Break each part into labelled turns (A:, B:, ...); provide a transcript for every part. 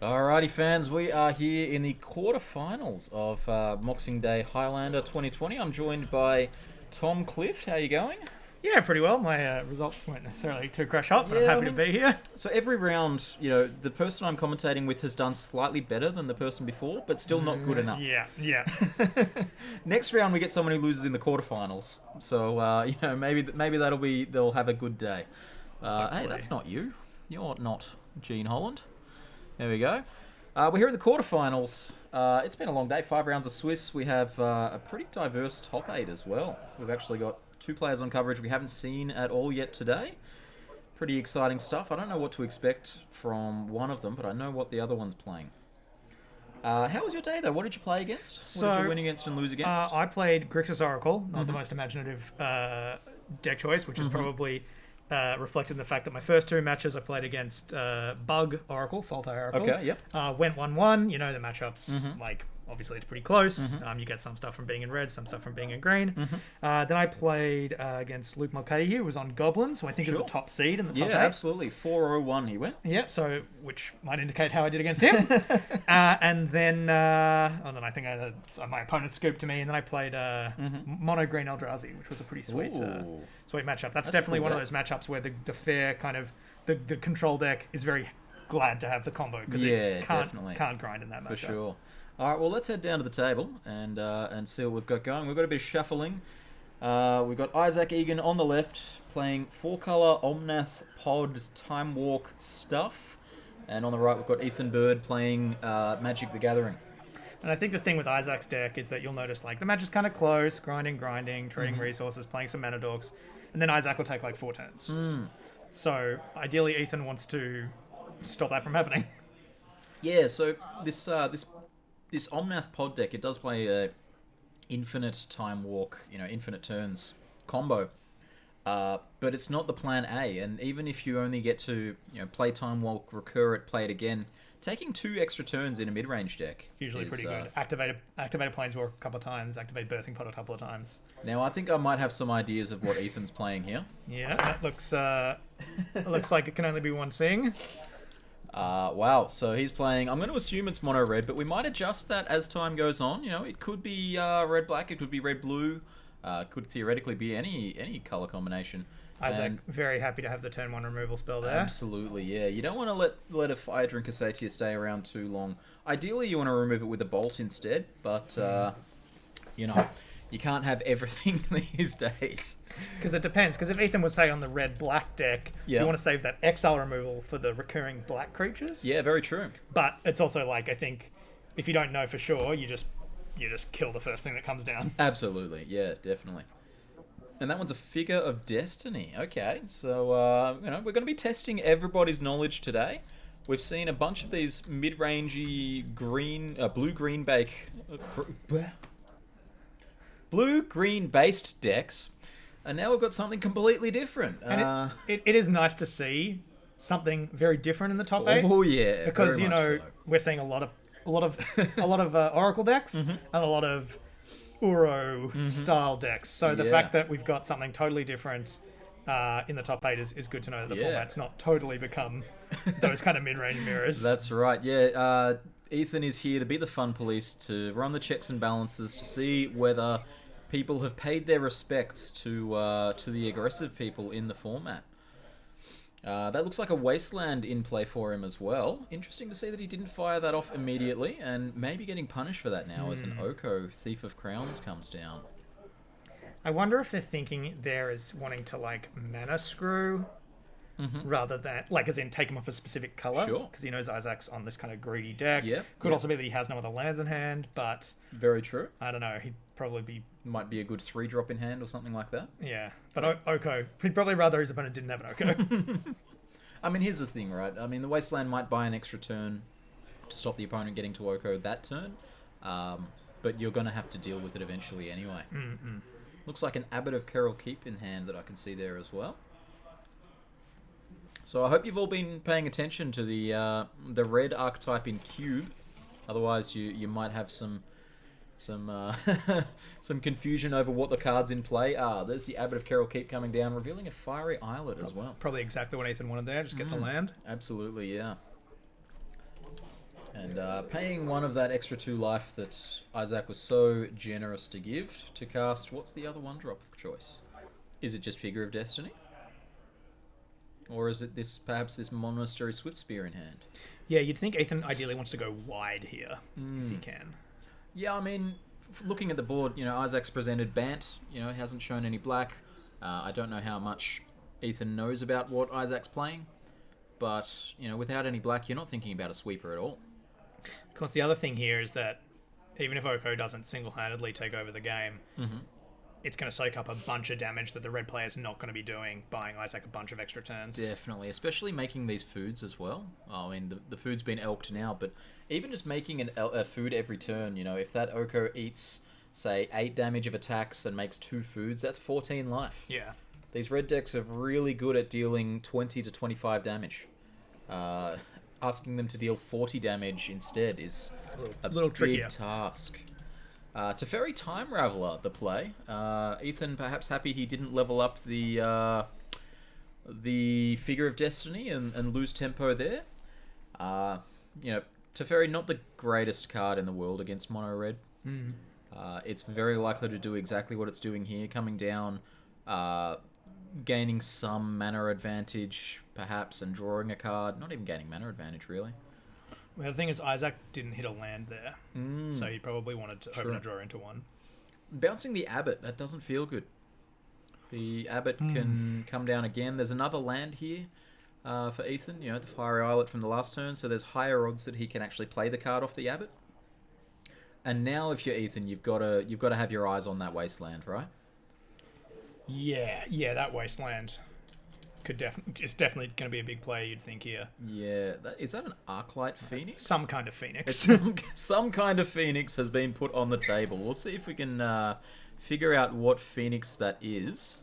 A: Alrighty, fans, we are here in the quarterfinals of Moxing Day Highlander 2020. I'm joined by Tom Clift. How you going?
B: Yeah, pretty well. My results weren't necessarily too crash hot, but I'm
A: Yeah,
B: happy to be here.
A: So every round, the person I'm commentating with has done slightly better than the person before, but still not good enough.
B: Yeah.
A: Next round, we get someone who loses in the quarterfinals. So maybe they'll have a good day. Hey,
B: Hopefully.
A: that's not you. You're not Gene Holland. There we go. We're here in the quarterfinals. It's been a long day. 5 rounds of Swiss. We have a pretty diverse top 8 as well. We've actually got 2 players on coverage we haven't seen at all yet today. Pretty exciting stuff. I don't know what to expect from one of them, but I know what the other one's playing. How was your day, though? What did you play against? What did you win against and lose against?
B: I played Grixis Oracle, not the most imaginative deck choice, which is probably reflected in the fact that my first 2 matches I played against Bug Oracle, Saltire Oracle.
A: Okay, yep.
B: Went 1-1. You know the matchups, obviously it's pretty close. You get some stuff from being in red, some stuff from being in green. Then I played against Luke Mulcahy, who was on Goblins, who I think is the top seed in the top 8.
A: Yeah, absolutely. 4-0-1 he went.
B: Yeah, so which might indicate how I did against him. And then I think my opponent scooped to me, and then I played Mono Green Eldrazi, which was a pretty sweet matchup. That's definitely one of those matchups where the fair kind of the control deck is very glad to have the combo because it can't grind in that matchup.
A: For sure. All right, well, let's head down to the table and see what we've got going. We've got a bit of shuffling. We've got Isaac Egan on the left playing 4-color Omnath Pod Time Walk stuff. And on the right, we've got Ethan Bird playing Magic the Gathering.
B: And I think the thing with Isaac's deck is that you'll notice like the match is kind of close, grinding, trading resources, playing some mana dorks, and then Isaac will take like 4 turns. So ideally, Ethan wants to stop that from happening.
A: Yeah, so this Omnath Pod deck, it does play a infinite time walk, infinite turns combo. But it's not the plan A, and even if you only get to play time walk, recur it, play it again, taking 2 extra turns in a mid-range deck
B: it's usually pretty good. Activate Planeswalk a couple of times, activate Birthing Pod a couple of times.
A: Now I think I might have some ideas of what Ethan's playing here.
B: Yeah, that looks it looks like it can only be one thing.
A: Wow, so he's playing, I'm going to assume it's mono red, but we might adjust that as time goes on. It could be red black, it could be red blue, could theoretically be any color combination.
B: Isaac, very happy to have the turn 1 removal spell there.
A: Absolutely, yeah. You don't want to let a Fire Drinker Satyr stay around too long. Ideally, you want to remove it with a Bolt instead, but, you can't have everything these days.
B: Because it depends. Because if Ethan was, say, on the red-black deck, you want to save that exile removal for the recurring black creatures.
A: Yeah, very true.
B: But it's also like, I think, if you don't know for sure, you just kill the first thing that comes down.
A: Absolutely, yeah, definitely. And that one's a Figure of Destiny. Okay, so, we're going to be testing everybody's knowledge today. We've seen a bunch of these mid-rangey blue-green blue-green based decks, and now we've got something completely different.
B: And it is nice to see something very different in the top 8.
A: Oh yeah,
B: because
A: very much so.
B: We're seeing a lot of Oracle decks and a lot of Uro style decks. So the fact that we've got something totally different in the top 8 is good to know that the format's not totally become those kind of mid-range mirrors.
A: That's right. Yeah. Ethan is here to be the fun police, to run the checks and balances, to see whether people have paid their respects to the aggressive people in the format. That looks like a Wasteland in play for him as well. Interesting to see that he didn't fire that off immediately, and maybe getting punished for that now as an Oko Thief of Crowns comes down.
B: I wonder if they're thinking there is wanting to like mana screw rather than like as in take him off a specific color.
A: Sure.
B: Because he knows Isaac's on this kind of greedy deck.
A: Yep.
B: Could also be that he has no other lands in hand, but
A: very true.
B: I don't know. He'd probably be
A: might be a good 3-drop in hand or something like that.
B: Yeah, but Oko, he'd probably rather his opponent didn't have an Oko.
A: I mean, here's the thing, right? I mean, the Wasteland might buy an extra turn to stop the opponent getting to Oko that turn, but you're going to have to deal with it eventually anyway. Looks like an Abbot of Keral Keep in hand that I can see there as well. So I hope you've all been paying attention to the red archetype in Cube. Otherwise, you might have some confusion over what the cards in play are. There's the Abbot of Keral Keep coming down, revealing a Fiery Islet as well.
B: Probably exactly what Ethan wanted there. Just get the land.
A: Absolutely, yeah. And paying one of that extra 2 life that Isaac was so generous to give to cast, what's the other 1-drop of choice? Is it just Figure of Destiny? Or is it perhaps this Monastery Swiftspear in hand?
B: Yeah, you'd think Ethan ideally wants to go wide here, if he can.
A: Yeah, I mean, looking at the board, Isaac's presented Bant, he hasn't shown any black. I don't know how much Ethan knows about what Isaac's playing, but, without any black, you're not thinking about a sweeper at all.
B: Of course, the other thing here is that even if Oko doesn't single-handedly take over the game, it's going to soak up a bunch of damage that the red player's not going to be doing, buying Isaac a bunch of extra turns.
A: Definitely, especially making these foods as well. I mean, the food's been elked now, but even just making a food every turn, if that Oko eats, say, 8 damage of attacks and makes 2 foods, that's 14 life.
B: Yeah.
A: These red decks are really good at dealing 20 to 25 damage. Asking them to deal 40 damage instead is a little big
B: trickier
A: task. Teferi Time Raveler, the play. Ethan perhaps happy he didn't level up the Figure of Destiny and lose tempo there. Teferi, not the greatest card in the world against mono red. It's very likely to do exactly what it's doing here, coming down, gaining some mana advantage, perhaps, and drawing a card. Not even gaining mana advantage, really.
B: Well, the thing is, Isaac didn't hit a land there, so he probably wanted to hoping to draw into one.
A: Bouncing the Abbot, that doesn't feel good. The Abbot can come down again. There's another land here for Ethan, the Fiery Islet from the last turn, so there's higher odds that he can actually play the card off the Abbot. And now, if you're Ethan, you've got to have your eyes on that Wasteland, right?
B: Yeah, that Wasteland is definitely going to be a big play, you'd think, here.
A: Yeah, is that an Arclight Phoenix?
B: Some kind of Phoenix.
A: Some kind of Phoenix has been put on the table. We'll see if we can figure out what Phoenix that is.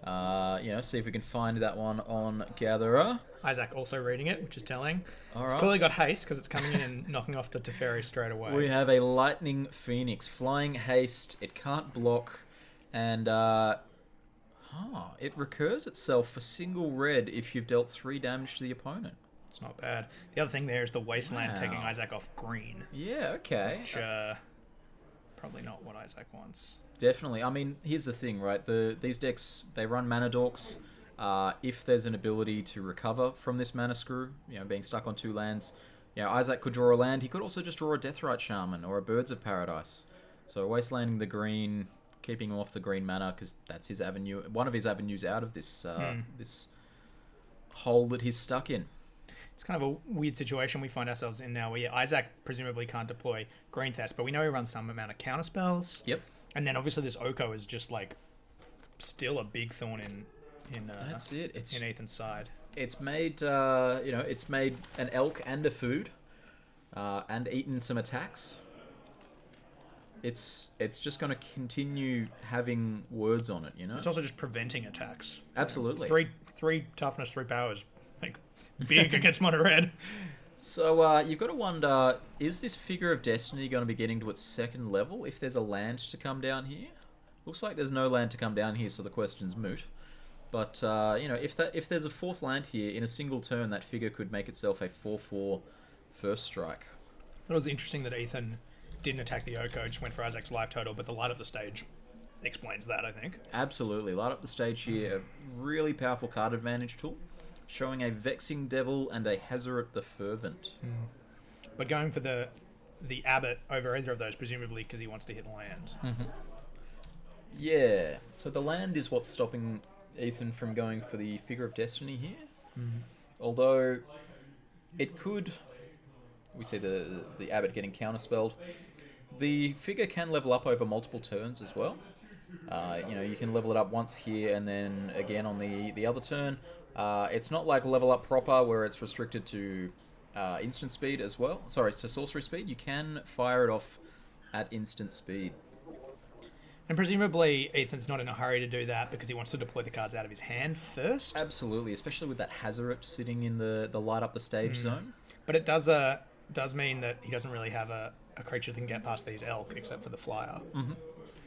A: See if we can find that one on Gatherer.
B: Isaac also reading it, which is telling.
A: All
B: It's
A: right.
B: clearly got haste because it's coming in and knocking off the Teferi straight away.
A: We have a Lightning Phoenix. Flying haste. It can't block. And it recurs itself for single red if you've dealt 3 damage to the opponent.
B: It's not bad. The other thing there is the Wasteland
A: Wow.
B: taking Isaac off green.
A: Yeah, okay.
B: Which, probably not what Isaac wants.
A: Definitely. I mean, here's the thing, right? These decks, they run mana dorks. If there's an ability to recover from this mana screw, being stuck on 2 lands, Isaac could draw a land. He could also just draw a Deathrite Shaman or a Birds of Paradise. So wastelanding the green, keeping him off the green mana, because that's his avenue, one of his avenues out of this this hole that he's stuck in.
B: It's kind of a weird situation we find ourselves in now, where Isaac presumably can't deploy Green Thast, but we know he runs some amount of counter spells.
A: Yep.
B: And then obviously this Oko is just still a big thorn in
A: That's it. It's
B: in Ethan's side.
A: It's made it's made an elk and a food, and eaten some attacks. It's just going to continue having words on it,
B: It's also just preventing attacks.
A: Absolutely.
B: Three toughness, 3 powers, big against mono red.
A: So you've got to wonder, is this Figure of Destiny going to be getting to its 2nd level if there's a land to come down here? Looks like there's no land to come down here, so the question's moot. But if there's a 4th land here in a single turn, that figure could make itself a 4/4 first strike.
B: It was interesting that Ethan didn't attack the Oko, just went for Isaac's life total, but the light up the stage explains that, I think.
A: Absolutely. Light up the stage here, a really powerful card advantage tool, showing a Vexing Devil and a Hazaret the Fervent.
B: But going for the Abbot over either of those, presumably because he wants to hit land.
A: Yeah. So the land is what's stopping Ethan from going for the Figure of Destiny here. Although it could... We see the Abbot getting counterspelled. The figure can level up over multiple turns as well. You can level it up once here and then again on the other turn. It's not like level up proper where it's restricted to instant speed as well. Sorry, it's to sorcery speed. You can fire it off at instant speed.
B: And presumably Ethan's not in a hurry to do that because he wants to deploy the cards out of his hand first.
A: Absolutely, especially with that Hazaret sitting in the light up the stage zone.
B: But it does mean that he doesn't really have a creature that can get past these elk except for the flyer.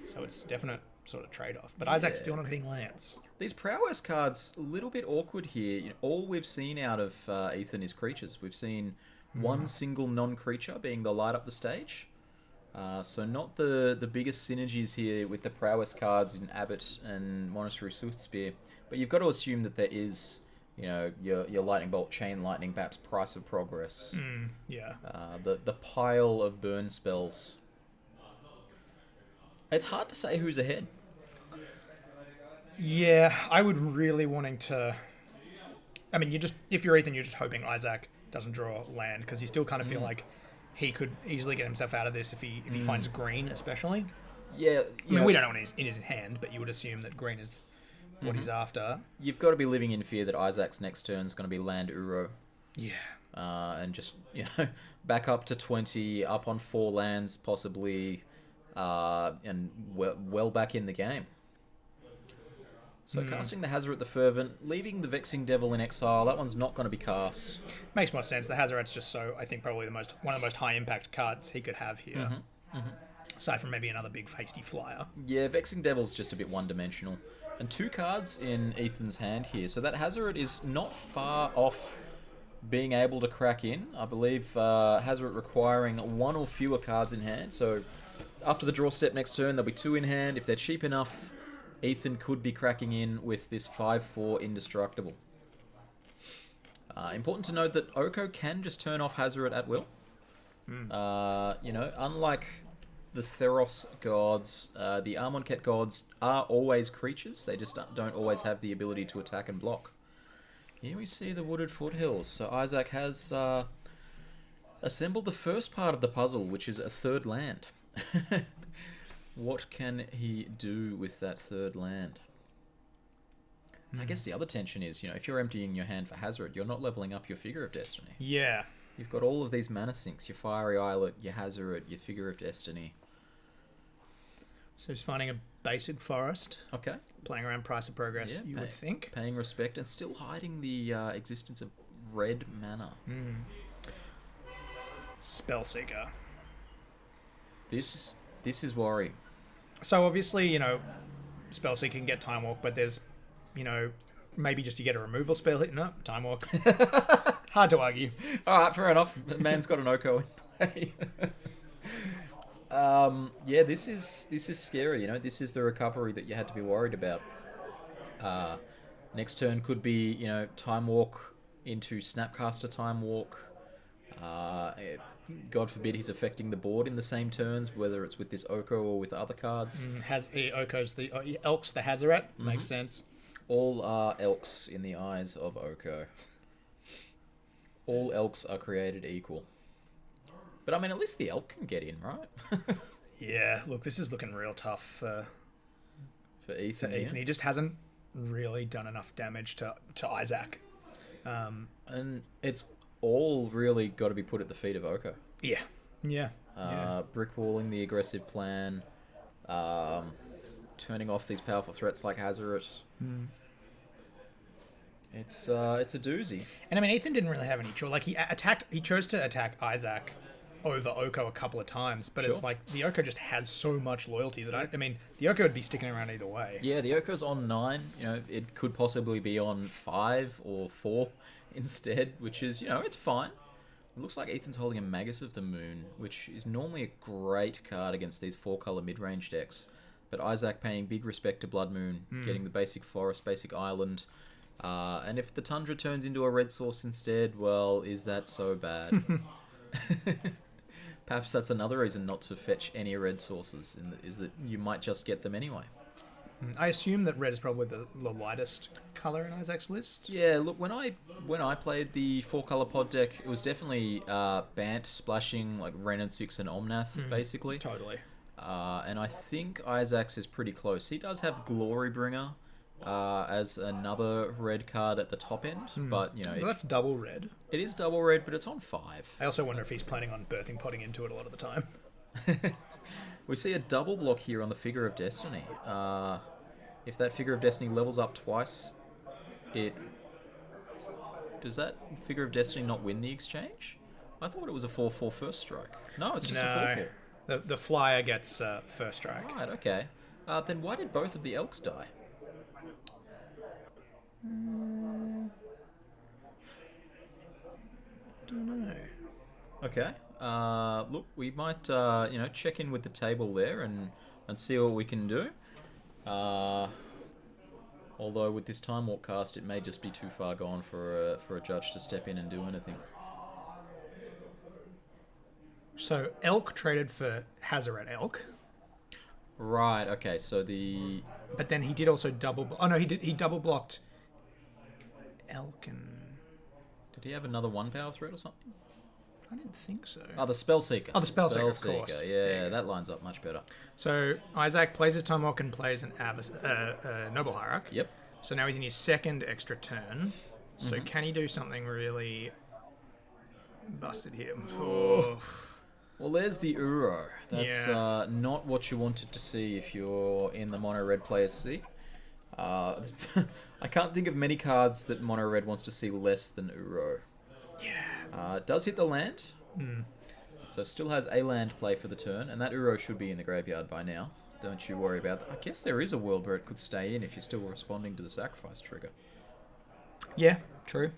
B: So it's definite sort of trade-off. But Isaac's still not hitting lands.
A: These prowess cards, a little bit awkward here. All we've seen out of Ethan is creatures. We've seen one single non-creature being the light up the stage. So not the biggest synergies here with the prowess cards in Abbot and Monastery Swiftspear, but you've got to assume that there is, your Lightning Bolt, Chain Lightning, perhaps Price of Progress.
B: Yeah.
A: The pile of burn spells. It's hard to say who's ahead.
B: Yeah, I would really wanting to. I mean, if you're Ethan, you're just hoping Isaac doesn't draw land because you still kind of feel like he could easily get himself out of this if he finds green, especially.
A: Yeah,
B: I mean, we don't know what in his hand, but you would assume that green is what he's after.
A: You've got to be living in fear that Isaac's next turn is going to be land Uro.
B: Yeah.
A: And just, back up to 20, up on 4 lands, possibly, and well back in the game. So casting the Hazoret the Fervent, leaving the Vexing Devil in exile, that one's not going to be cast.
B: Makes more sense. The Hazoret's just I think probably one of the most high impact cards he could have here. Aside from maybe another big feisty flyer.
A: Yeah, Vexing Devil's just a bit one-dimensional. And 2 cards in Ethan's hand here, so that Hazoret is not far off being able to crack in. I believe Hazoret requiring 1 or fewer cards in hand, so after the draw step next turn, there'll be 2 in hand. If they're cheap enough, Ethan could be cracking in with this 5/4 Indestructible. Important to note that Oko can just turn off Hazoret at will. Unlike the Theros gods, the Amonkhet gods are always creatures. They just don't always have the ability to attack and block. Here we see the Wooded Foothills. So Isaac has assembled the first part of the puzzle, which is a 3rd land. What can he do with that 3rd land? I guess the other tension is, if you're emptying your hand for Hazoret, you're not leveling up your Figure of Destiny.
B: Yeah.
A: You've got all of these mana sinks, your Fiery Islet, your Hazoret, your Figure of Destiny.
B: So he's finding a basic forest.
A: Okay.
B: Playing around Price of Progress, you would think.
A: Paying respect and still hiding the existence of red mana.
B: Spellseeker.
A: This is worrying.
B: So obviously, Spellseeker can get Time Walk, but there's, maybe just you get a removal spell hit. No, Time Walk. Hard to argue.
A: All right, fair enough. Man's got an Oko in play. Yeah, this is scary. This is the recovery that you had to be worried about. Next turn could be, Time Walk into Snapcaster Time Walk. God forbid he's affecting the board in the same turns, whether it's with this Oko or with other cards.
B: Oko's Elk's the Hazoret. Makes sense.
A: All are elks in the eyes of Oko. All elks are created equal. But I mean, at least the elk can get in, right?
B: Yeah, look, this is looking real tough for
A: Ethan.
B: Yeah. He just hasn't really done enough damage to Isaac.
A: And it's all really got to be put at the feet of Oko.
B: Yeah.
A: Brickwalling the aggressive plan, turning off these powerful threats like Hazoret. It's a doozy.
B: And I mean, Ethan didn't really have any choice. Like he chose to attack Isaac over Oko a couple of times, but it's like the Oko just has so much loyalty that I mean, the Oko would be sticking around either way.
A: Yeah, the Oko's on 9. It could possibly be on 5 or 4 instead, which is, it's fine. It looks like Ethan's holding a Magus of the Moon, which is normally a great card against these 4-color mid-range decks. But Isaac paying big respect to Blood Moon, getting the basic forest, basic island. And if the Tundra turns into a red source instead, well, is that so bad? Perhaps that's another reason not to fetch any red sources, is that you might just get them anyway.
B: I assume that red is probably the lightest color in Isaac's list.
A: Yeah, look, when I played the 4-color pod deck, it was definitely Bant, Splashing, like Ren and 6 and Omnath, basically.
B: Totally.
A: And I think Isaac's is pretty close. He does have Glorybringer as another red card at the top end, but
B: So that's double red.
A: It is double red, but it's on 5.
B: I also wonder if he's planning on birthing potting into it a lot of the time.
A: We see a double block here on the Figure of Destiny. If that Figure of Destiny levels up twice, does that Figure of Destiny not win the exchange? I thought it was a 4/4 first strike. No, it's just a 4/4.
B: The flyer gets first strike.
A: Right, okay. Then why did both of the elks die?
B: Don't know.
A: Okay. Look, we might check in with the table there and see what we can do. Although with this Time Walk cast, it may just be too far gone for a judge to step in and do anything.
B: So Elk traded for Hazaret Elk,
A: Right. Okay. So the
B: but then he did also double. Oh no, he did. He double blocked Elk and
A: did he have another 1 power threat or something?
B: I didn't think so.
A: Oh, the Spellseeker.
B: Oh, the Spellseeker, of course.
A: Yeah, that lines up much better.
B: So Isaac plays his Time Walk and plays an Noble Hierarch.
A: Yep.
B: So now he's in his second extra turn. So can he do something really busted here? Oh.
A: Well, there's the Uro. That's
B: Yeah.
A: not what you wanted to see if you're in the mono red player's seat. I can't think of many cards that mono red wants to see less than Uro.
B: Yeah.
A: It does hit the land, so still has a land play for the turn, and that Uro should be in the graveyard by now. Don't you worry about that. I guess there is a world where it could stay in if you're still responding to the sacrifice trigger.
B: Yeah, true.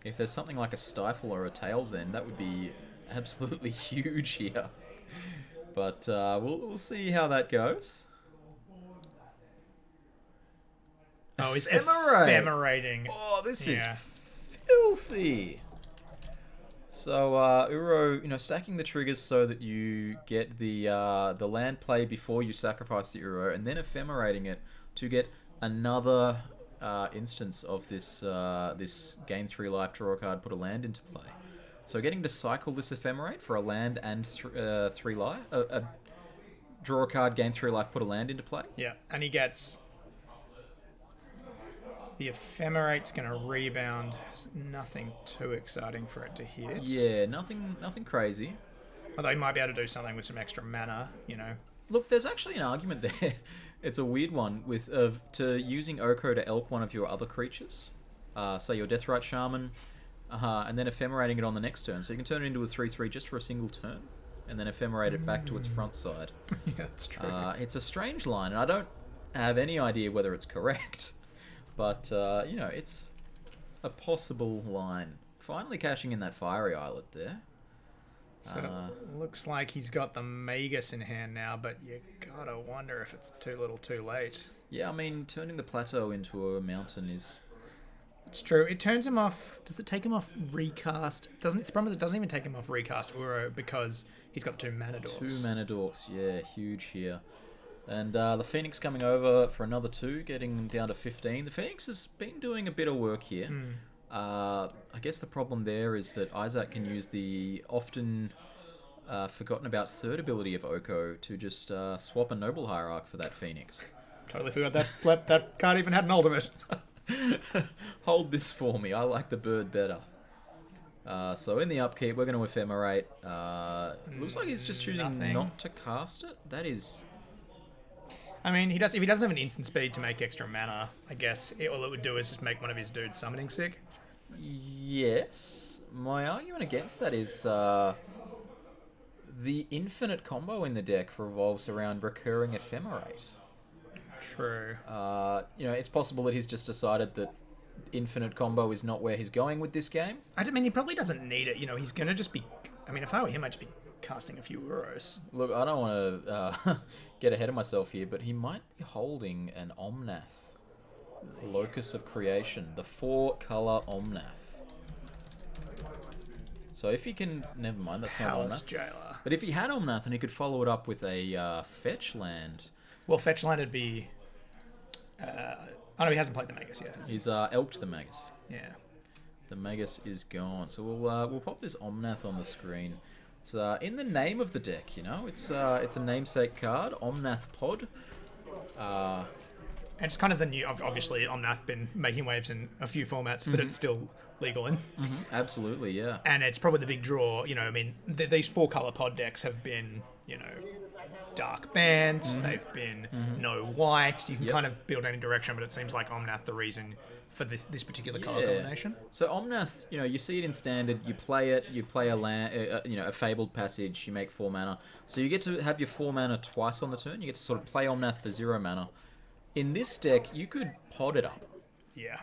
A: If there's something like a Stifle or a Tail's End, that would be absolutely huge here. But we'll see how that goes.
B: Oh, he's
A: Ephemerate.
B: ephemerating.
A: Oh, this
B: Yeah.
A: is filthy. So Uro, stacking the triggers so that you get the land play before you sacrifice the Uro, and then ephemerating it to get another instance of this gain 3 life, draw a card, put a land into play. So getting to cycle this ephemerate for a land and 3 life, draw a card, gain 3 life, put a land into play.
B: Yeah, and he gets... The ephemerate's going to rebound. Nothing too exciting for it to hit.
A: Yeah, nothing crazy.
B: Although he might be able to do something with some extra mana,
A: Look, there's actually an argument there. It's a weird one to using Oko to elk one of your other creatures, say your Deathrite Shaman, and then ephemerating it on the next turn. So you can turn it into a 3/3 just for a single turn, and then ephemerate it back to its front side.
B: Yeah, that's true.
A: It's a strange line, and I don't have any idea whether it's correct, but it's a possible line. Finally cashing in that Fiery Islet there.
B: So it looks like he's got the Magus in hand now, but you gotta wonder if it's too little too late.
A: Yeah, I mean, turning the plateau into a mountain is...
B: It's true. It turns him off. Does it take him off recast? Doesn't the problem is it doesn't even take him off recast Uro because he's got 2 mana dorks.
A: 2 mana dorks, yeah, huge here. And the Phoenix coming over for another 2, getting them down to 15. The Phoenix has been doing a bit of work here. I guess the problem there is that Isaac can use the often forgotten about third ability of Oko to just swap a Noble Hierarch for that Phoenix.
B: Totally forgot that card even had an ultimate.
A: Hold this for me, I like the bird better. So in the upkeep, we're going to ephemerate. Looks like he's just choosing
B: Nothing.
A: not to cast it. That is...
B: I mean, if he doesn't have an instant speed to make extra mana, I guess all it would do is just make one of his dudes summoning sick.
A: Yes. My argument against that is the infinite combo in the deck revolves around recurring ephemerate.
B: True.
A: It's possible that he's just decided that infinite combo is not where he's going with this game.
B: I mean, he probably doesn't need it. He's going to just be... I mean, if I were him, I'd just be casting a few Euros.
A: Look, I don't want to get ahead of myself here, but he might be holding an Omnath. Locus of Creation. The 4-color Omnath. So if he can... Never mind, that's not
B: Palace
A: Omnath.
B: Jailer.
A: But if he had Omnath and he could follow it up with a fetch land...
B: Well, fetch land would be... he hasn't played the Magus yet, has he?
A: He's elked the Magus.
B: Yeah.
A: The Magus is gone. So we'll pop this Omnath on the screen. It's in the name of the deck, It's a namesake card, Omnath Pod.
B: And it's kind of the new... Obviously, Omnath been making waves in a few formats that it's still legal in.
A: Absolutely, yeah.
B: And it's probably the big draw. I mean, these 4-color pod decks have been, dark bands. They've been no white. You can kind of build any direction, but it seems like Omnath the reason for this particular color combination.
A: So Omnath, you see it in standard. You play it. You play a land, a Fabled Passage. You make 4 mana. So you get to have your 4 mana twice on the turn. You get to sort of play Omnath for 0 mana. In this deck, you could pod it up.
B: Yeah.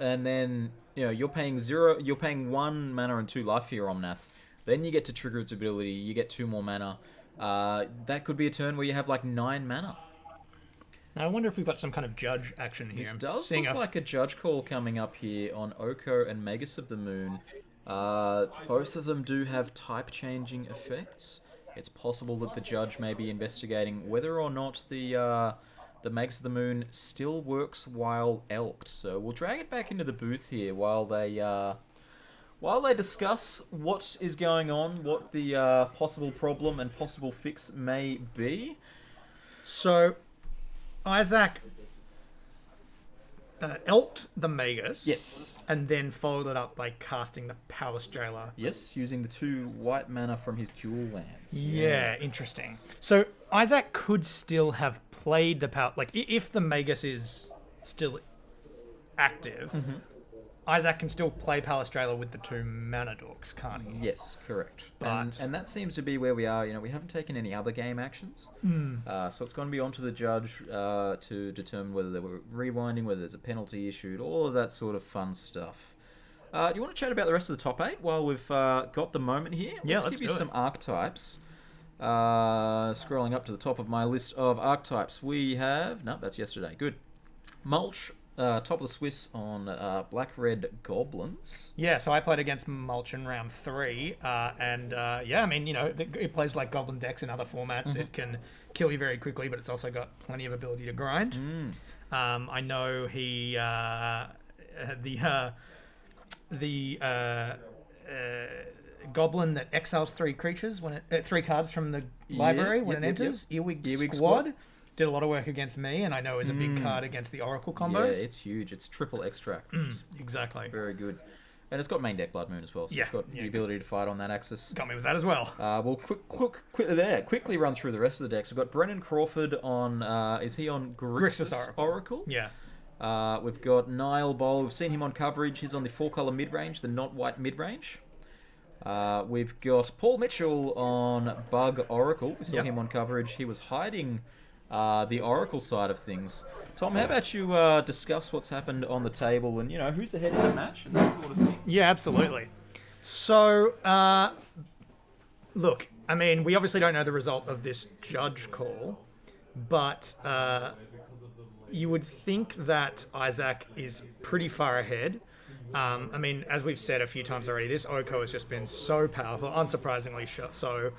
A: And then you're paying 0. You're paying 1 mana and 2 life for your Omnath. Then you get to trigger its ability. You get 2 more mana. That could be a turn where you have like 9 mana.
B: Now, I wonder if we've got some kind of judge action here.
A: This does look like a judge call coming up here on Oko and Magus of the Moon. Both of them do have type-changing effects. It's possible that the judge may be investigating whether or not the Magus of the Moon still works while elked. So we'll drag it back into the booth here while they discuss what is going on, what the possible problem and possible fix may be.
B: So, Isaac elked the Magus.
A: Yes.
B: And then followed it up by casting the Palace Jailer.
A: Yes, using the 2 white mana from his dual lands.
B: Yeah, interesting. So, Isaac could still have played the Palace... Like, if the Magus is still active, Isaac can still play Palace Jailer with the 2 mana dorks, can't he?
A: Yes, correct.
B: But...
A: And that seems to be where we are. You know, we haven't taken any other game actions. So it's going to be on to the judge to determine whether they were rewinding, whether there's a penalty issued, all of that sort of fun stuff. Do you want to chat about the rest of the top 8 while we've got the moment here?
B: Yeah,
A: let's give you some archetypes. Scrolling up to the top of my list of archetypes, we have... No, that's yesterday. Good. Mulch. Top of the Swiss on black-red goblins.
B: Yeah, so I played against Mulch in round 3, yeah, I mean, you know, it plays like goblin decks in other formats. It can kill you very quickly, but it's also got plenty of ability to grind. I know he the goblin that exiles 3 creatures when 3 cards from the library when it enters. Earwig Squad. Did a lot of work against me, and I know is a big card against the Oracle combos.
A: Yeah, it's huge. It's triple extract.
B: Exactly.
A: Very good. And it's got main deck Blood Moon as well, so it's got the ability to fight on that axis.
B: Got me with that as well.
A: We'll quickly run through the rest of the decks. We've got Brennan Crawford on... is he on Grixis Oracle?
B: Yeah.
A: We've got Niall Bowl. We've seen him on coverage. He's on the 4-color mid-range, the not white mid-range. We've got Paul Mitchell on Bug Oracle. We saw him on coverage. He was hiding... the Oracle side of things. Tom, how about you discuss what's happened on the table and, you know, who's ahead in the match and that sort of thing?
B: Yeah, absolutely. So, look, I mean, we obviously don't know the result of this judge call, but you would think that Isaac is pretty far ahead. I mean, as we've said a few times already, this Oko has just been so powerful, unsurprisingly so.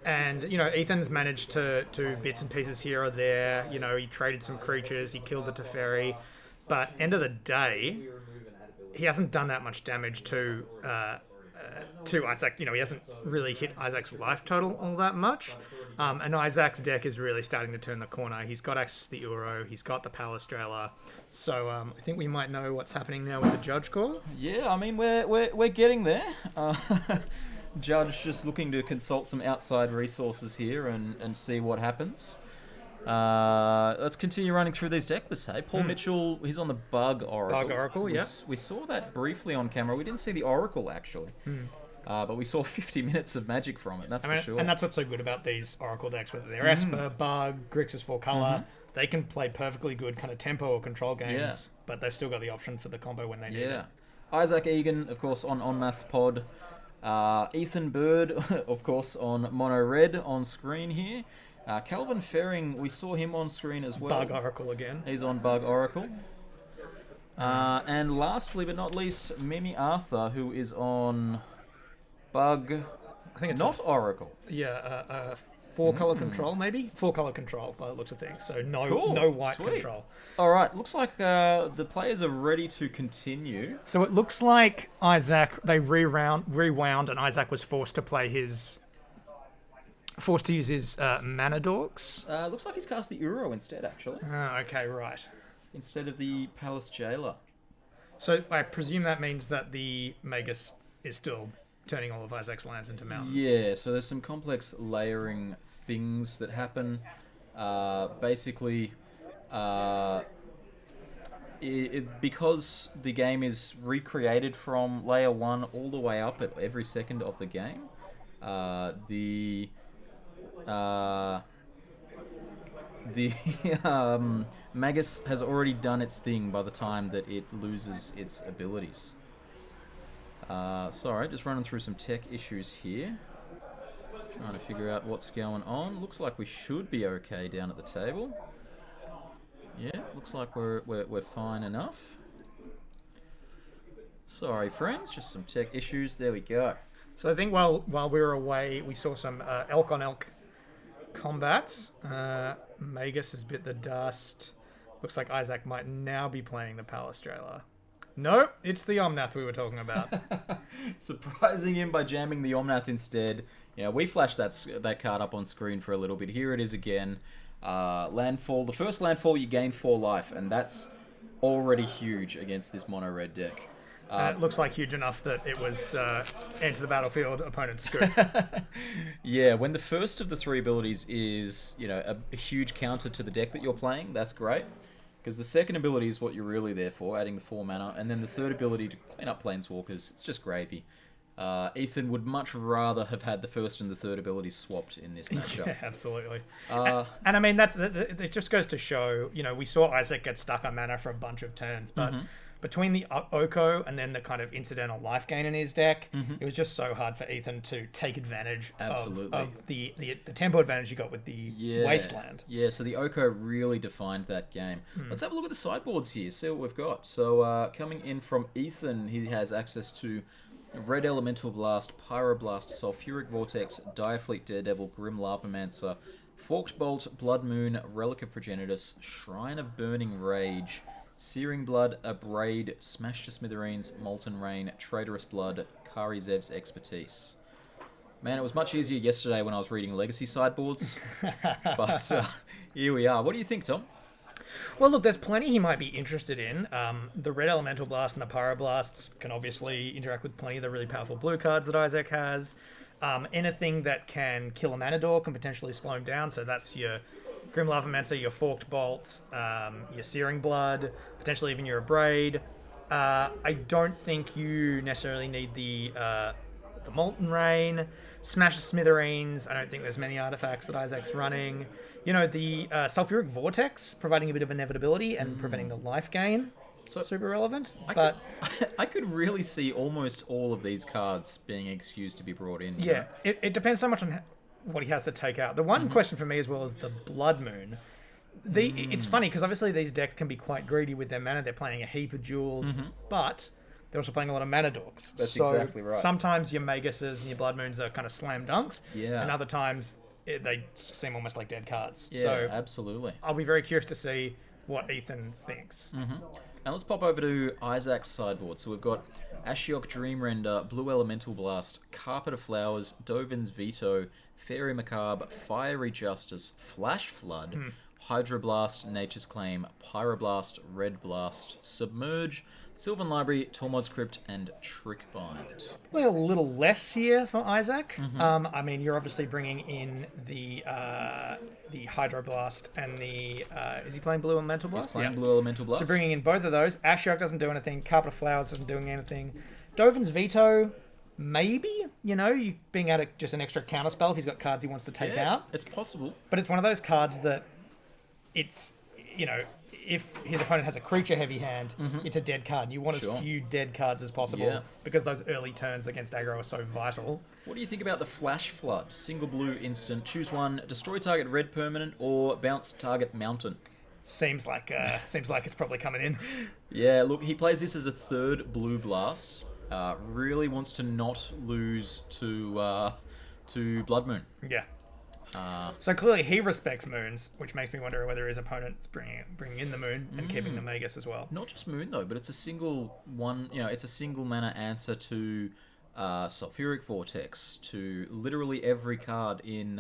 B: And, you know, Ethan's managed to do bits and pieces here or there. You know, he traded some creatures, he killed the Teferi. But end of the day, he hasn't done that much damage to Isaac. You know, he hasn't really hit Isaac's life total all that much. And Isaac's deck is really starting to turn the corner. He's got access to the Uro, he's got the Palace Jailer. So I think we might know what's happening now with the judge call.
A: Yeah, I mean, we're getting there. Judge just looking to consult some outside resources here and see what happens. Let's continue running through these deck lists, hey? Paul Mitchell, he's on the Bug Oracle.
B: Bug Oracle, yeah.
A: We saw that briefly on camera. We didn't see the Oracle, actually. But we saw 50 minutes of magic from it, for sure.
B: And that's what's so good about these Oracle decks, whether they're Esper, Bug, Grixis 4-color. They can play perfectly good kind of tempo or control games, but they've still got the option for the combo when they need it.
A: Isaac Egan, of course, on Maths Pod. Ethan Bird, of course, on Mono Red on screen here. Calvin Ferring, we saw him on screen as well.
B: Bug Oracle again.
A: He's on Bug Oracle. And lastly but not least, Mimi Arthur, who is on Bug...
B: I think it's
A: not Oracle.
B: Yeah, 4-color control, maybe? 4-color control, by the looks of things. So no white control.
A: All right, looks like the players are ready to continue.
B: So it looks like Isaac, they rewound, and Isaac was forced to use his mana dorks.
A: Looks like he's cast the Uro instead, actually.
B: Okay, right.
A: Instead of the Palace Jailer.
B: So I presume that means that the Magus is still turning all of Isaac's lands into mountains.
A: Yeah, so there's some complex layering things that happen. Basically, because the game is recreated from layer 1 all the way up at every second of the game, the Magus has already done its thing by the time that it loses its abilities. Sorry, just running through some tech issues here. Trying to figure out what's going on. Looks like we should be okay down at the table. Yeah, looks like we're fine enough. Sorry, friends, just some tech issues. There we go.
B: So I think while we were away, we saw some elk on elk combats. Magus has bit the dust. Looks like Isaac might now be playing the Palastrella. Nope, it's the Omnath we were talking about.
A: Surprising him by jamming the Omnath instead. Yeah, we flashed that card up on screen for a little bit. Here it is again. Landfall. The first landfall, you gain 4 life, and that's already huge against this mono red deck.
B: It looks like huge enough that it was enter the battlefield, opponent's scoop.
A: Yeah, when the first of the 3 abilities is, a huge counter to the deck that you're playing, that's great. Because the second ability is what you're really there for, adding the 4 mana, and then the third ability to clean up Planeswalkers, it's just gravy. Ethan would much rather have had the first and the third abilities swapped in this matchup.
B: Yeah, absolutely. And I mean, it just goes to show, we saw Isaac get stuck on mana for a bunch of turns, but between the Oko and then the kind of incidental life gain in his deck, it was just so hard for Ethan to take advantage of the tempo advantage you got with the Wasteland.
A: Yeah, so the Oko really defined that game. Let's have a look at the sideboards here, see what we've got. So coming in from Ethan, he has access to Red Elemental Blast, Pyroblast, Sulfuric Vortex, Direfleet Daredevil, Grim Lavamancer, Forked Bolt, Blood Moon, Relic of Progenitus, Shrine of Burning Rage, Searing Blood, Abrade, Smash to Smithereens, Molten Rain, Traitorous Blood, Kari Zev's Expertise. Man, it was much easier yesterday when I was reading Legacy sideboards, but here we are. What do you think, Tom?
B: Well, look, there's plenty he might be interested in. The Red Elemental Blast and the Pyroblasts can obviously interact with plenty of the really powerful blue cards that Isaac has. Anything that can kill a Manador can potentially slow him down, so that's your Grim Lavamancer, your Forked Bolt, your Searing Blood, potentially even your Abrade. I don't think you necessarily need the Molten Rain. Smash the Smithereens. I don't think there's many artifacts that Isaac's running. The Sulfuric Vortex, providing a bit of inevitability and preventing the life gain. So super relevant.
A: I could really see almost all of these cards being excused to be brought in.
B: Yeah, it depends so much on what he has to take out. The one question for me as well is the Blood Moon. It's funny because obviously these decks can be quite greedy with their mana. They're playing a heap of jewels, but they're also playing a lot of mana dorks.
A: That's exactly right.
B: Sometimes your Maguses and your Blood Moons are kind of slam dunks.
A: Yeah.
B: And other times they seem almost like dead cards.
A: Yeah,
B: so
A: absolutely.
B: I'll be very curious to see what Ethan thinks.
A: Now let's pop over to Isaac's sideboard. So we've got Ashiok Dreamrender, Blue Elemental Blast, Carpet of Flowers, Dovin's Veto, Fairy Macabre, Fiery Justice, Flash Flood, Hydroblast, Nature's Claim, Pyroblast, Red Blast, Submerge, Sylvan Library, Tormod's Crypt, and Trickbind.
B: Well, a little less here for Isaac. I mean, you're obviously bringing in the Hydroblast and the... is he playing Blue Elemental Blast?
A: He's playing Blue Elemental Blast.
B: So bringing in both of those. Ashiok doesn't do anything. Carpet of Flowers doesn't do anything. Dovin's Veto, maybe. You being out just an extra counter spell if he's got cards he wants to take out.
A: It's possible.
B: But it's one of those cards that it's, if his opponent has a creature-heavy hand, it's a dead card. And you want as few dead cards as possible because those early turns against aggro are so vital.
A: What do you think about the Flash Flood? Single blue instant. Choose one. Destroy target red permanent or bounce target mountain.
B: Seems like it's probably coming in.
A: Yeah, look, he plays this as a third blue blast. Really wants to not lose to Blood Moon.
B: Yeah. So clearly he respects moons, which makes me wonder whether his opponent's bringing in the moon and keeping the Magus as well.
A: Not just moon though, but it's a single one. It's a single mana answer to Sulfuric Vortex, to literally every card in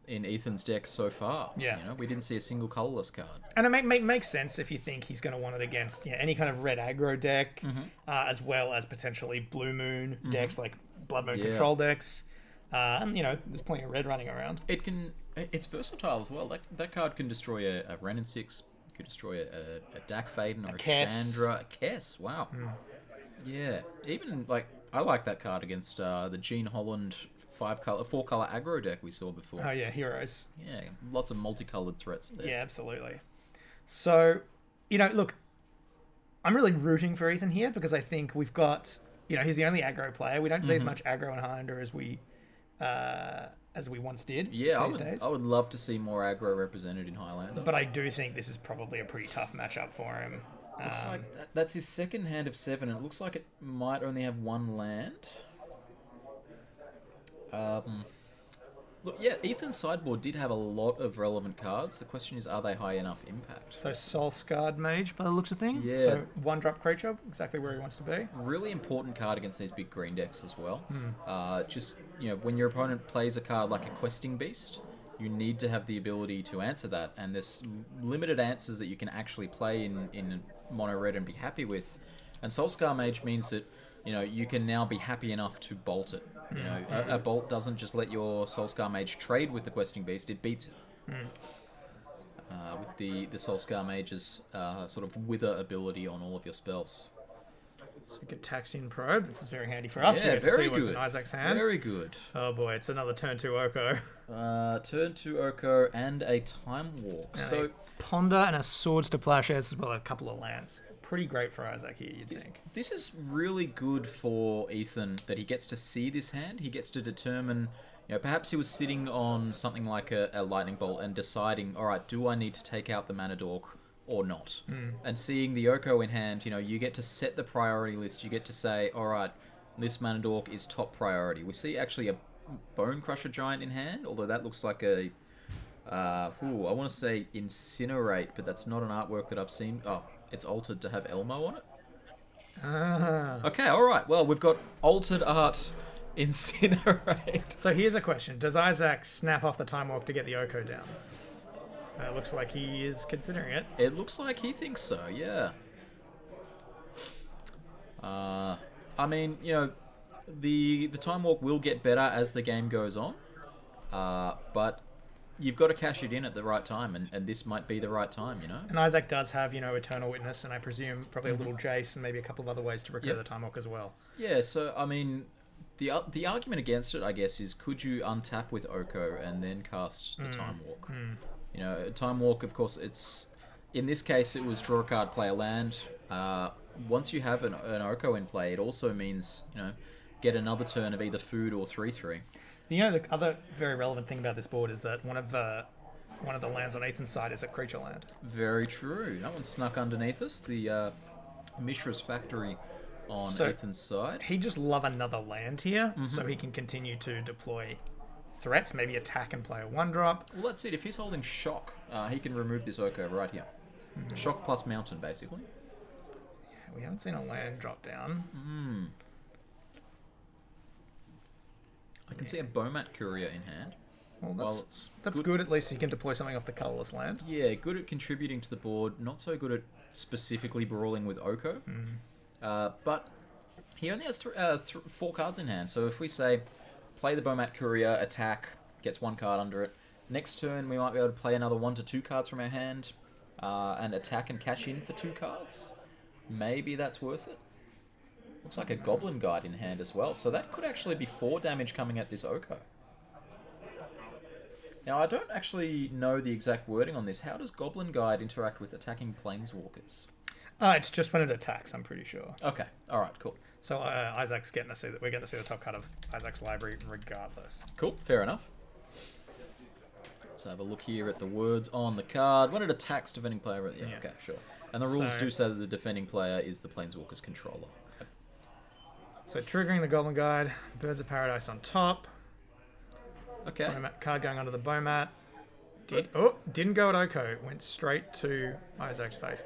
A: Ethan's deck so far.
B: Yeah,
A: we didn't see a single colorless card,
B: and it makes sense if you think he's going to want it against any kind of red aggro deck, as well as potentially blue moon decks like Blood Moon control decks. And there's plenty of red running around.
A: It's versatile as well. That card can destroy a Ren and 6. Could destroy a Dak Faden or a Chandra, a Kess. Wow. Yeah. Even I like that card against the Gene Holland 4-color aggro deck we saw before.
B: Oh yeah, heroes.
A: Yeah, lots of multicolored threats there.
B: Yeah, absolutely. So, look, I'm really rooting for Ethan here because I think we've got he's the only aggro player. We don't see as much aggro in Highlander as we once did.
A: Yeah,
B: these days.
A: I would love to see more aggro represented in Highlander.
B: But I do think this is probably a pretty tough matchup for him.
A: Looks like that's his second hand of 7, and it looks like it might only have 1 land. Look, yeah, Ethan's sideboard did have a lot of relevant cards. The question is, are they high enough impact?
B: So Soul Scarred Mage, by the looks of things.
A: Yeah.
B: So 1-drop creature, exactly where he wants to be.
A: Really important card against these big green decks as well. Just, when your opponent plays a card like a Questing Beast, you need to have the ability to answer that. And there's limited answers that you can actually play in mono red and be happy with. And Soulscar Mage means that, you can now be happy enough to bolt it. A bolt doesn't just let your Soulscar Mage trade with the Questing Beast, it beats it. With the Soulscar Mage's sort of wither ability on all of your spells.
B: So we get Taxian Probe. This is very handy for us.
A: Yeah,
B: we have to
A: very
B: see what's
A: good.
B: in Isaac's hand.
A: Very good.
B: Oh boy, it's another turn 2 Oko.
A: Turn 2 Oko and a Time Walk.
B: And
A: So
B: a Ponder and a Swords to Plowshares as well, a couple of lands. Pretty great for Isaac here, you'd think.
A: this is really good for Ethan, that he gets to see this hand. He gets to determine, perhaps he was sitting on something like a Lightning Bolt and deciding, all right, do I need to take out the Mana Dork or not? And seeing the Oko in hand, you get to set the priority list. You get to say, all right, this Mana Dork is top priority. We see actually a Bone Crusher Giant in hand, although that looks like a... I want to say Incinerate, but that's not an artwork that I've seen. Oh, it's altered to have Elmo on it. Okay, all right. Well, we've got altered art Incinerate.
B: So here's a question. Does Isaac snap off the Time Walk to get the Oko down? It looks like he is considering it.
A: It looks like he thinks so, yeah. I mean, the Time Walk will get better as the game goes on, but you've got to cash it in at the right time, and this might be the right time,
B: And Isaac does have, Eternal Witness, and I presume probably a little Jace and maybe a couple of other ways to recur the Time Walk as well.
A: Yeah, so, I mean, the argument against it, I guess, is could you untap with Oko and then cast the Time Walk? Time Walk, of course, in this case, it was draw a card, play a land. Once you have an Oko in play, it also means, get another turn of either food or 3/3.
B: The other very relevant thing about this board is that one of the lands on Ethan's side is a creature land.
A: Very true. That one snuck underneath us. The Mishra's Factory on Ethan's side.
B: He just love another land here, so he can continue to deploy threats, maybe attack and play a 1-drop.
A: Well, that's it. If he's holding Shock, he can remove this Oko right here. Shock plus Mountain, basically.
B: Yeah, we haven't seen a land drop down.
A: I can see a Bomat Courier in hand.
B: Well, that's good. At least he can deploy something off the colourless land.
A: Yeah, good at contributing to the board. Not so good at specifically brawling with Oko. But he only has 4 cards in hand. So if we say, play the Bomat Courier, attack, gets 1 card under it. Next turn, we might be able to play another 1 to 2 cards from our hand, and attack and cash in for 2 cards. Maybe that's worth it. Looks like a Goblin Guide in hand as well, so that could actually be 4 damage coming at this Oko. Now, I don't actually know the exact wording on this. How does Goblin Guide interact with attacking Planeswalkers?
B: It's just when it attacks, I'm pretty sure.
A: Okay, alright, cool.
B: So Isaac's getting to see that. We're getting to see the top cut of Isaac's library regardless.
A: Cool, fair enough. Let's have a look here at the words on the card. When it attacks defending player... Yeah, okay, sure. And the rules do say that the defending player is the Planeswalker's controller.
B: So triggering the Goblin Guide, Birds of Paradise on top.
A: Okay.
B: Bomat card going onto the Bomat. Didn't go at Oko. Went straight to Isaac's face.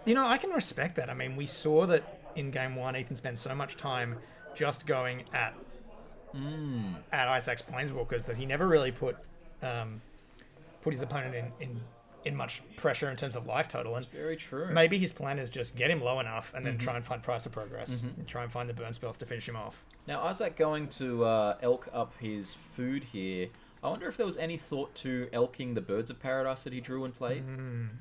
B: I can respect that. I mean, we saw that in Game 1, Ethan spent so much time just going at Isaac's Planeswalkers that he never really put his opponent in much pressure in terms of life total. And
A: That's very true.
B: maybe his plan is just get him low enough and then try and find Price of Progress and try and find the burn spells to finish him off.
A: Now, Isaac going to elk up his food here. I wonder if there was any thought to elking the Birds of Paradise that he drew and played.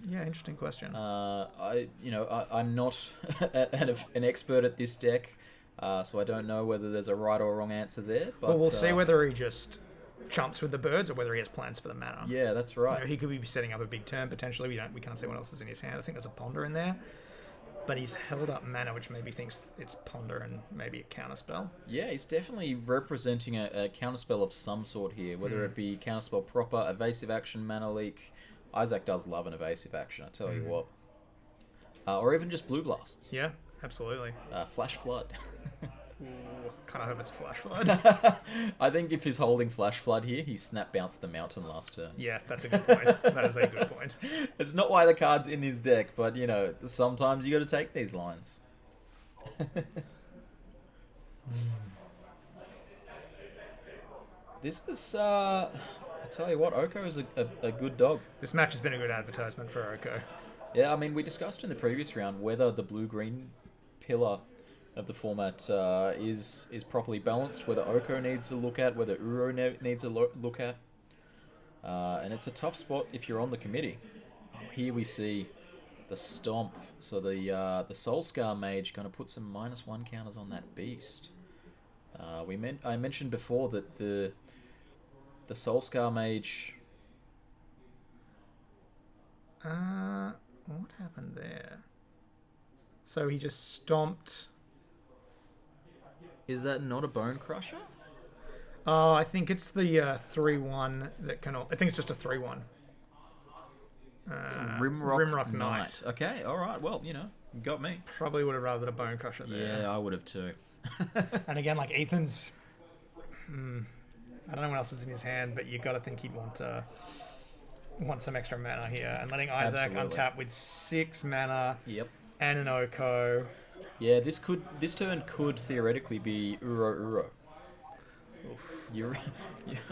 B: Yeah, interesting question.
A: I'm not an expert at this deck, so I don't know whether there's a right or wrong answer there. But
B: well, we'll see whether he just chumps with the birds or whether he has plans for the mana.
A: Yeah, that's right.
B: He could be setting up a big turn potentially. We can't see what else is in his hand. I think there's a Ponder in there. But he's held up mana, which maybe thinks it's Ponder and maybe a counterspell.
A: Yeah, he's definitely representing a counterspell of some sort here, whether it be counterspell proper, evasive action, mana leak. Isaac does love an evasive action, I tell you what. Or even just blue blasts.
B: Yeah, absolutely.
A: Flash flood.
B: Kind of hope it's Flash Flood.
A: I think if he's holding Flash Flood here, he snap bounced the mountain last turn.
B: Yeah, that's a good point. That is a good point.
A: It's not why the card's in his deck, but, you know, sometimes you got to take these lines. This is, I tell you what, Oko is a good dog.
B: This match has been a good advertisement for Oko.
A: Yeah, I mean, we discussed in the previous round whether the blue-green pillar of the format is properly balanced, whether Oko needs a look at, whether Uro needs a look at. And it's a tough spot if you're on the committee. Here we see the Stomp. So the Soulscar Mage going to put some -1 counters on that beast. I mentioned before that the Soulscar Mage...
B: What happened there? So he just stomped...
A: Is that not a Bone Crusher?
B: Oh, I think it's the 3/1 that can... I think it's just a 3/1.
A: Rimrock
B: Knight.
A: Okay, alright, well, you know, you got me.
B: Probably would have rather a Bone Crusher there.
A: Yeah, I would have too.
B: And again, like Ethan's... I don't know what else is in his hand, but you got to think he'd want some extra mana here. And letting Isaac untap with 6 mana and an Oko...
A: Yeah, this turn could theoretically be Uro.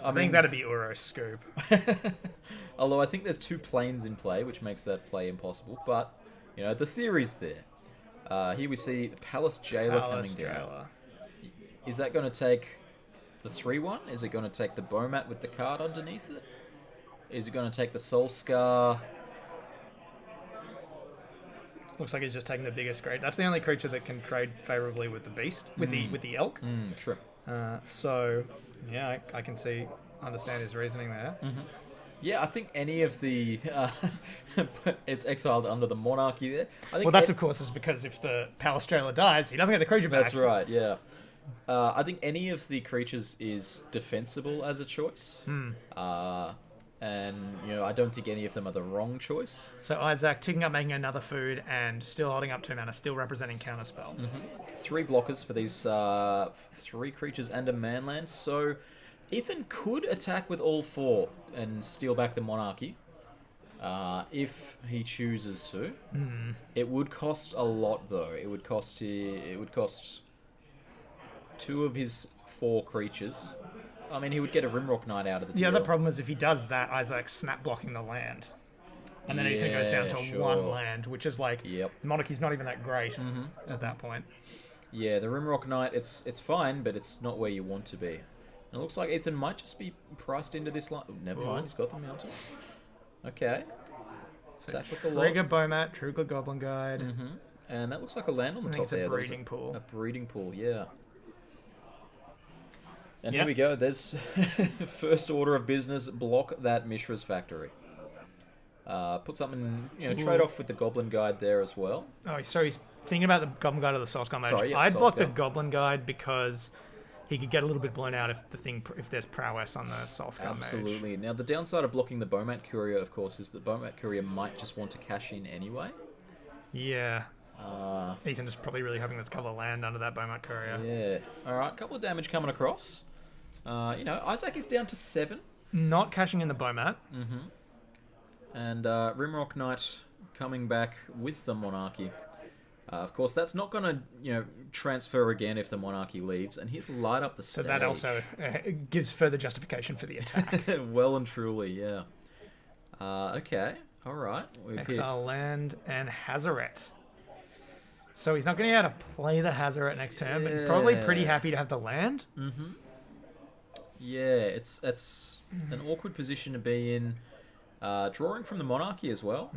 B: I think that'd be Uro's Scoop.
A: Although I think there's 2 planes in play, which makes that play impossible. But, you know, the theory's there. Here we see the Palace Jailer coming down. Is that going to take the 3/1? Is it going to take the Bomat with the card underneath it? Is it going to take the Soulscar?
B: Looks like he's just taking the biggest grade. That's the only creature that can trade favorably with the beast, with the elk.
A: True.
B: So, yeah, I can understand his reasoning there.
A: Yeah, I think any of the it's exiled under the monarchy there. I think
B: of course is because if the Palace Jailer dies, he doesn't get the creature back.
A: That's right. Yeah. I think any of the creatures is defensible as a choice. And, you know, I don't think any of them are the wrong choice.
B: So Isaac ticking up, making another food, and still holding up 2 mana, still representing counterspell.
A: 3 blockers for these 3 creatures and a manland. So Ethan could attack with all 4 and steal back the monarchy if he chooses to. It would cost a lot, though. It would cost 2 of his 4 creatures. I mean, he would get a Rimrock Knight out of the deal.
B: The other problem is if he does that, Isaac's snap blocking the land. And then Ethan goes down to 1 land, which is like, Monarchy's not even that great at that point.
A: Yeah, the Rimrock Knight, it's fine, but it's not where you want to be. And it looks like Ethan might just be priced into this line. Oh, never mind, he's got the mountain. Okay.
B: So Trigger Bomat, Trigger Goblin Guide.
A: And that looks like a land on the top there.
B: A breeding pool.
A: A breeding pool, yeah. And here we go. There's first order of business. Block that Mishra's Factory. Put something, you know, trade off with the Goblin Guide there as well.
B: Oh, so he's thinking about the Goblin Guide or the Soulscar Mage.
A: Sorry,
B: I'd block the Goblin Guide because he could get a little bit blown out if there's prowess on the Soulscar Mage.
A: Absolutely. Now, the downside of blocking the Bomat Courier, of course, is that Bomat Courier might just want to cash in anyway.
B: Yeah. Ethan is probably really hoping there's a couple of land under that Bomat Courier.
A: Yeah. All right, couple of damage coming across. You know, Isaac is down to 7.
B: Not cashing in the Bomat.
A: And Rimrock Knight coming back with the Monarchy. Of course, that's not going to, you know, transfer again if the Monarchy leaves. And here's light up the stage.
B: So that also gives further justification for the attack.
A: Well and truly, yeah. Okay, all right.
B: Exile land and Hazaret. So he's not going to be able to play the Hazaret next turn, but he's probably pretty happy to have the land.
A: Yeah, it's an awkward position to be in. Drawing from the Monarchy as well.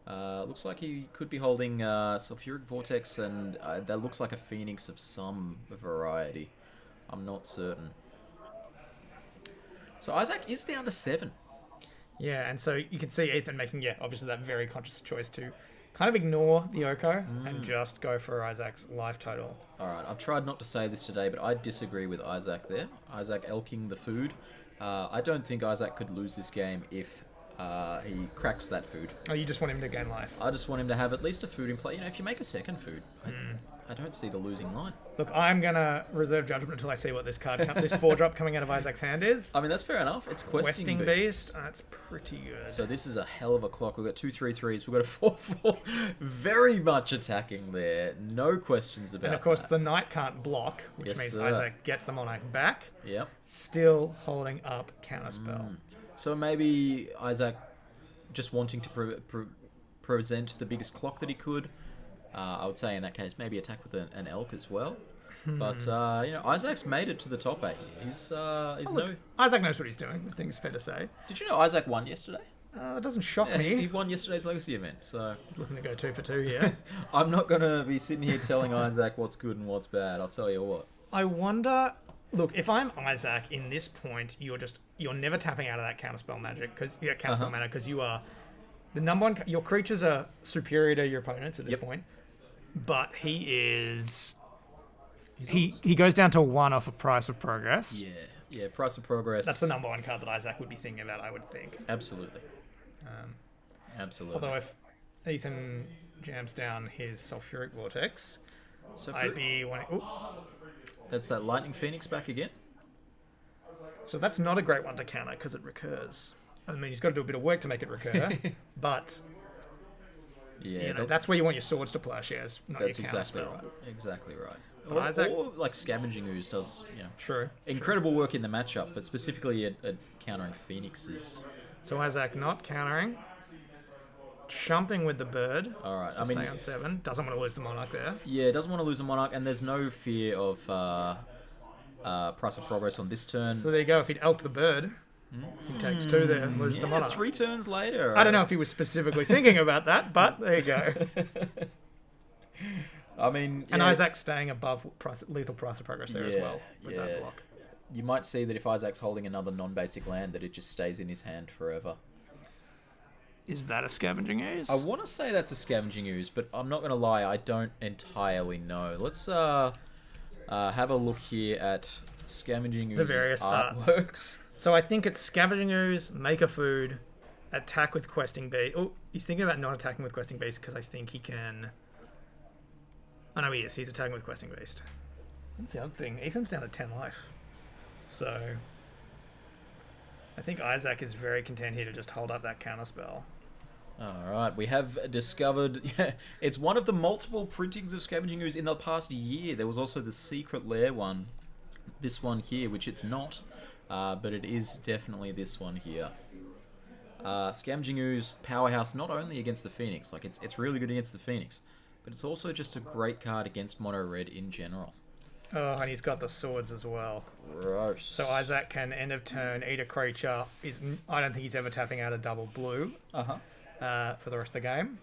A: Looks like he could be holding Sulfuric Vortex, and that looks like a Phoenix of some variety. I'm not certain. So Isaac is down to 7.
B: Yeah, and so you can see Ethan making, obviously that very conscious choice to kind of ignore the Oko and just go for Isaac's life total.
A: All right, I've tried not to say this today, but I disagree with Isaac there. Isaac elking the food. I don't think Isaac could lose this game if he cracks that food.
B: Oh, you just want him to gain life?
A: I just want him to have at least a food in play. You know, if you make a second food, I don't see the losing line.
B: Look, I'm going to reserve judgment until I see what this card, this 4-drop coming out of Isaac's hand is.
A: I mean, that's fair enough. It's Questing
B: Beast. That's pretty good.
A: So this is a hell of a clock. We've got 2 3/3s. We've got a 4/4. Very much attacking there. No questions about it.
B: And of course, the Knight can't block, which means Isaac gets the Monarch back.
A: Yep.
B: Still holding up Counterspell.
A: So maybe Isaac just wanting to present the biggest clock that he could. I would say in that case, maybe attack with an elk as well. But, Isaac's made it to the top 8.
B: Isaac knows what he's doing, I think it's fair to say.
A: Did you know Isaac won yesterday?
B: That doesn't shock me.
A: He won yesterday's Legacy event, so...
B: He's looking to go 2 for 2 here.
A: I'm not going to be sitting here telling Isaac what's good and what's bad, I'll tell you what.
B: I wonder... Look, if I'm Isaac, in this point, you're never tapping out of that Counterspell magic, Counterspell mana, because you are... The number one... Your creatures are superior to your opponents at this point. But he is... He goes down to 1 off a Price of Progress.
A: Yeah, Price of Progress.
B: That's the number one card that Isaac would be thinking about, I would think.
A: Absolutely. Absolutely.
B: Although if Ethan jams down his Sulfuric Vortex, I'd be wanting... Ooh.
A: That's that Lightning Phoenix back again.
B: So that's not a great one to counter because it recurs. I mean, he's got to do a bit of work to make it recur, but...
A: Yeah,
B: that's where you want your swords to plowshares, not
A: that's
B: your
A: exactly
B: Counterspell.
A: right. Exactly right.
B: But
A: Or like Scavenging Ooze does,
B: True.
A: incredible work in the matchup, but specifically at countering Phoenixes.
B: So Isaac not countering, chumping with the bird.
A: All right,
B: to stay on 7. Doesn't want to lose the Monarch there.
A: Yeah, doesn't want to lose a Monarch, and there's no fear of Price of Progress on this turn.
B: So there you go. If he'd elked the bird, he takes 2 there and loses the Monarch.
A: 3 turns later.
B: I don't know if he was specifically thinking about that, but there you go.
A: I mean,
B: and Isaac's staying above lethal Price of Progress there as well with that block.
A: You might see that if Isaac's holding another non-basic land, that it just stays in his hand forever.
B: Is that a Scavenging Ooze?
A: I want to say that's a Scavenging Ooze, but I'm not going to lie, I don't entirely know. Let's have a look here at Scavenging Ooze's
B: the various
A: artworks.
B: So I think it's Scavenging Ooze, make a food, attack with Questing Beast. Oh, he's thinking about not attacking with Questing Beast because I think he can... Oh no, he is. He's attacking with Questing Beast. That's the other thing. Ethan's down to 10 life. So... I think Isaac is very content here to just hold up that Counterspell.
A: Alright, we have discovered... it's one of the multiple printings of Scavenging Ooze in the past year. There was also the Secret Lair one. This one here, which it's not. But it is definitely this one here. Scavenging Ooze, powerhouse not only against the Phoenix, like it's really good against the Phoenix, but it's also just a great card against mono red in general.
B: Oh, and he's got the swords as well.
A: Gross.
B: So Isaac can end of turn eat a creature. I don't think he's ever tapping out a double blue. For the rest of the game.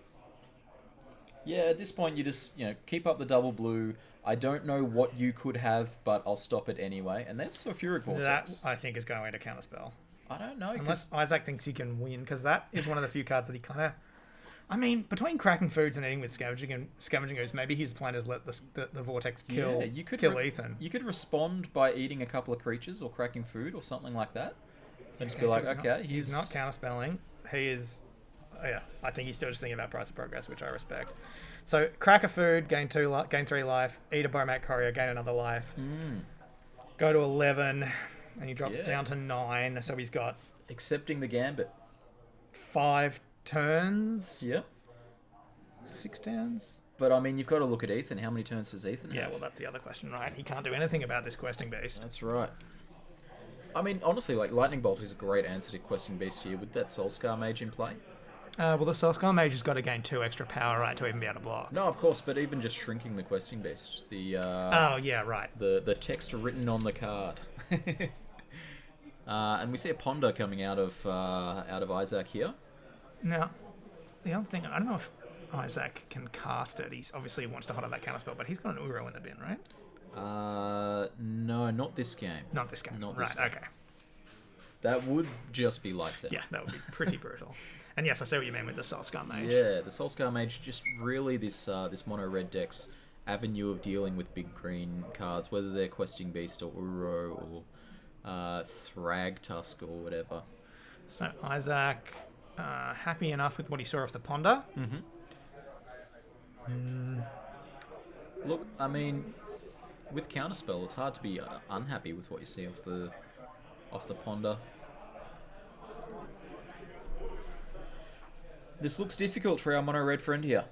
A: Yeah, at this point you just keep up the double blue. I don't know what you could have, but I'll stop it anyway. And that's Sulfuric Vortex.
B: That, I think, is going to Counterspell.
A: I don't know.
B: Unless Isaac thinks he can win, because that is one of the few cards that he kind of... I mean, between cracking foods and eating with Scavenging Ooze, maybe his plan is let the Vortex kill Ethan.
A: You could respond by eating a couple of creatures or cracking food or something like that. And just be like, okay,
B: he's not counterspelling. He is... I think he's still just thinking about Price of Progress, which I respect. So, crack a food, gain 3 life, eat a Biomac Courier, gain another life. Go to 11, and he drops down to 9, so he's got...
A: Accepting the gambit.
B: 5 turns?
A: Yep.
B: 6 turns?
A: But, I mean, you've got to look at Ethan. How many turns does Ethan have?
B: Yeah, well, that's the other question, right? He can't do anything about this Questing Beast.
A: That's right. I mean, honestly, like, Lightning Bolt is a great answer to Questing Beast here with that Soulscar Mage in play.
B: Well, the Soulscar Mage has got to gain 2 extra power, right, to even be able to block.
A: No, of course, but even just shrinking the Questing Beast. The
B: oh, yeah, right.
A: The text written on the card. And we see a Ponder coming out of Isaac here.
B: Now, the other thing, I don't know if Isaac can cast it. He obviously wants to hold up that counterspell, but he's got an Uro in the bin, right?
A: No, not this game.
B: Not this game.
A: Not
B: right,
A: this game.
B: okay.
A: That would just be lights out.
B: Yeah, that would be pretty brutal. And yes, I see what you mean with the Soulscar Mage.
A: Yeah, the Soulscar Mage just really this mono red deck's avenue of dealing with big green cards, whether they're Questing Beast or Uro or Thrag Tusk or whatever.
B: So Isaac, happy enough with what he saw off the Ponder.
A: Look, I mean, with Counterspell, it's hard to be unhappy with what you see off the Ponder. This looks difficult for our mono red friend here.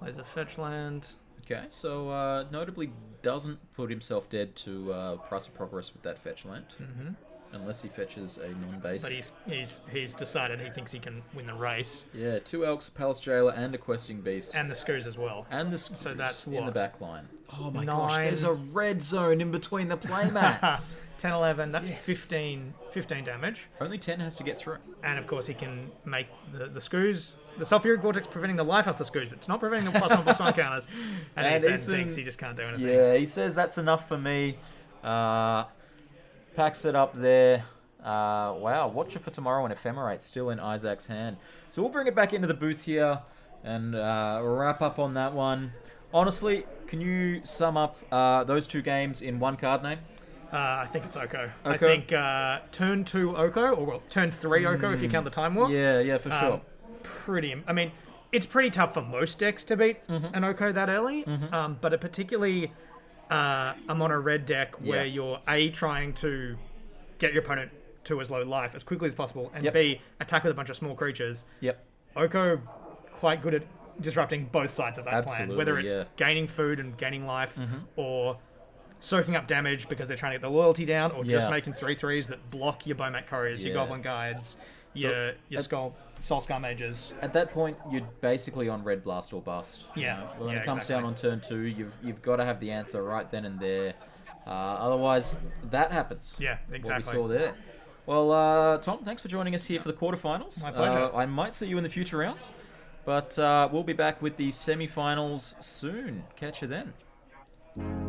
B: Plays a fetch land.
A: Okay, so notably doesn't put himself dead to Price of Progress with that fetch land, unless he fetches a non-basic.
B: But he's decided he thinks he can win the race.
A: Yeah, 2 Elks, a Palace Jailer, and a Questing Beast.
B: And the Skoos as well.
A: And the Skoos
B: so that's
A: in the
B: what?
A: back line. Oh my
B: 9.
A: gosh, there's a red zone in between the playmats.
B: 10, 11, that's
A: Yes.
B: 15 damage.
A: Only 10 has to get through.
B: And of course he can make the Skoos, the Sulfuric Vortex preventing the life off the Skoos, but it's not preventing the +1/+1 counters. And Ethan thinks he just can't do anything.
A: Yeah, he says that's enough for me. Packs it up there. Wow, Watcher for Tomorrow and Ephemerate still in Isaac's hand. So we'll bring it back into the booth here and wrap up on that one. Honestly, can you sum up those two games in one card name?
B: I think it's Oko. I think turn 2 Oko, or well, turn 3 Oko if you count the Time Warp.
A: Yeah, for sure.
B: I mean, it's pretty tough for most decks to beat an Oko that early, but a particularly a mono red deck where you're A, trying to get your opponent to as low life as quickly as possible, and B, attack with a bunch of small creatures. Oko quite good at disrupting both sides of that plan, whether it's gaining food and gaining life, or soaking up damage because they're trying to get the loyalty down, or just making 3/3s that block your Bomat Couriers, your Goblin Guides, your Soulscar Mages.
A: At that point, you're basically on Red Blast or Bust.
B: Yeah.
A: When it comes down on turn 2, you've got to have the answer right then and there. Otherwise, that happens.
B: Yeah, exactly.
A: What we saw there. Well, Tom, thanks for joining us here for the quarterfinals.
B: My pleasure.
A: I might see you in the future rounds, but we'll be back with the semi-finals soon. Catch you then.